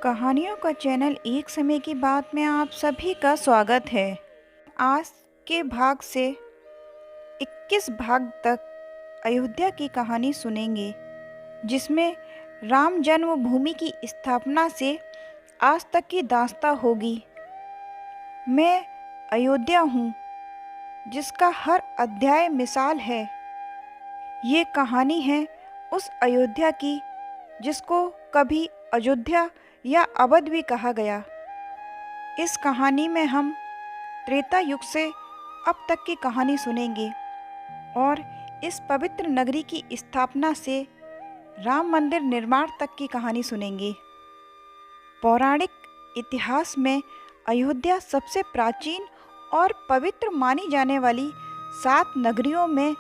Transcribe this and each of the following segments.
कहानियों का चैनल एक समय की बात में आप सभी का स्वागत है। आज के भाग से 21 भाग तक अयोध्या की कहानी सुनेंगे, जिसमें राम जन्मभूमि की स्थापना से आज तक की दास्तां होगी। मैं अयोध्या हूँ, जिसका हर अध्याय मिसाल है। ये कहानी है उस अयोध्या की जिसको कभी अयोध्या या अवध भी कहा गया। इस कहानी में हम त्रेता युग से अब तक की कहानी सुनेंगे और इस पवित्र नगरी की स्थापना से राम मंदिर निर्माण तक की कहानी सुनेंगे। पौराणिक इतिहास में अयोध्या सबसे प्राचीन और पवित्र मानी जाने वाली 7 नगरियों में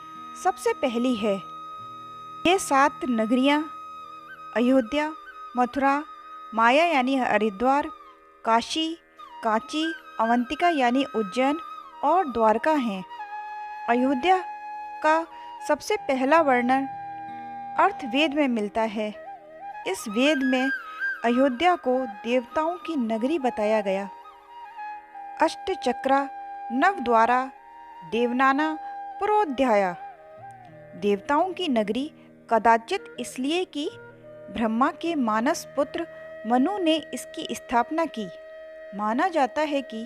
सबसे पहली है। ये 7 नगरियाँ अयोध्या, मथुरा, माया यानी हरिद्वार, काशी, कांची, अवंतिका यानी उज्जैन और द्वारका हैं। अयोध्या का सबसे पहला वर्णन अर्थवेद में मिलता है। इस वेद में अयोध्या को देवताओं की नगरी बताया गया। अष्टचक्रा, नवद्वारा, देवनाना, पुरोध्याया। देवताओं की नगरी कदाचित इसलिए कि ब्रह्मा के मानस पुत्र मनु ने इसकी स्थापना की। माना जाता है कि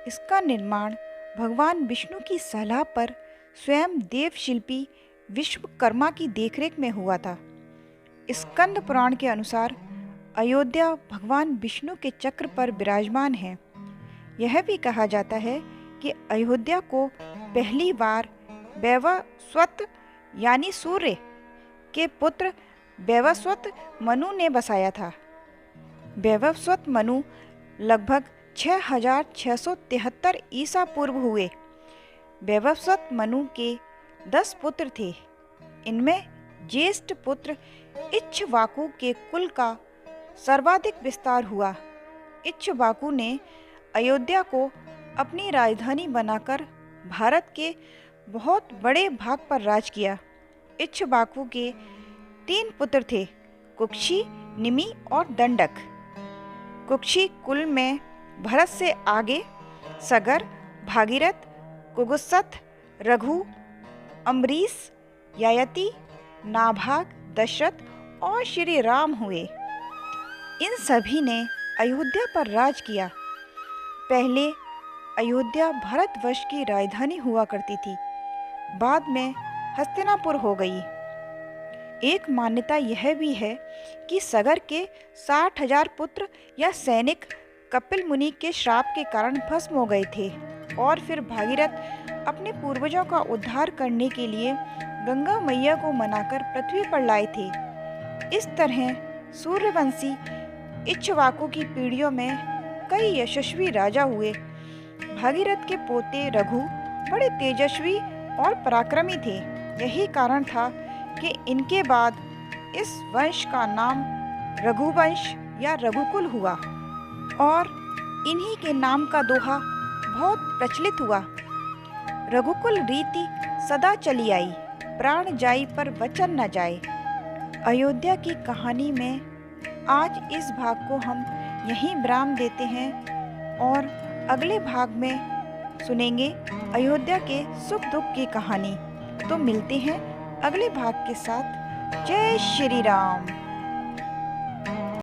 इसका निर्माण भगवान विष्णु की सलाह पर स्वयं देव शिल्पी विश्वकर्मा की देखरेख में हुआ था। स्कंद पुराण के अनुसार अयोध्या भगवान विष्णु के चक्र पर विराजमान है। यह भी कहा जाता है कि अयोध्या को पहली बार वैवस्वत यानी सूर्य के पुत्र वैवस्वत मनु ने बसाया था। वैवस्वत मनु लगभग 6673 ईसा पूर्व हुए। वैवस्वत मनु के 10 पुत्र थे। इनमें ज्येष्ठ पुत्र इक्ष्वाकु के कुल का सर्वाधिक विस्तार हुआ। इक्ष्वाकु ने अयोध्या को अपनी राजधानी बनाकर भारत के बहुत बड़े भाग पर राज किया। इक्ष्वाकु के 3 पुत्र थे, कुक्षी, निमि और दंडक। कुक्षी कुल में भरत से आगे सगर, भागीरथ, कुगुत्सथ, रघु, अम्बरीश, ययाति, नाभाग, दशरथ और श्री राम हुए। इन सभी ने अयोध्या पर राज किया। पहले अयोध्या भारतवर्ष की राजधानी हुआ करती थी, बाद में हस्तिनापुर हो गई। एक मान्यता यह भी है कि सगर के 60,000 पुत्र या सैनिक कपिल मुनि के श्राप के कारण भस्म हो गए थे और फिर भागीरथ अपने पूर्वजों का उद्धार करने के लिए गंगा मैया को मनाकर पृथ्वी पर लाए थे। इस तरह सूर्यवंशी इक्ष्वाकु की पीढ़ियों में कई यशस्वी राजा हुए। भागीरथ के पोते रघु बड़े तेजस्वी और पराक्रमी थे। यही कारण था कि इनके बाद इस वंश का नाम रघुवंश या रघुकुल हुआ और इन्हीं के नाम का दोहा बहुत प्रचलित हुआ। रघुकुल रीति सदा चली आई, प्राण जाई पर वचन न जाए। अयोध्या की कहानी में आज इस भाग को हम यहीं विराम देते हैं और अगले भाग में सुनेंगे अयोध्या के सुख दुख की कहानी। तो मिलते हैं अगले भाग के साथ। जय श्री राम।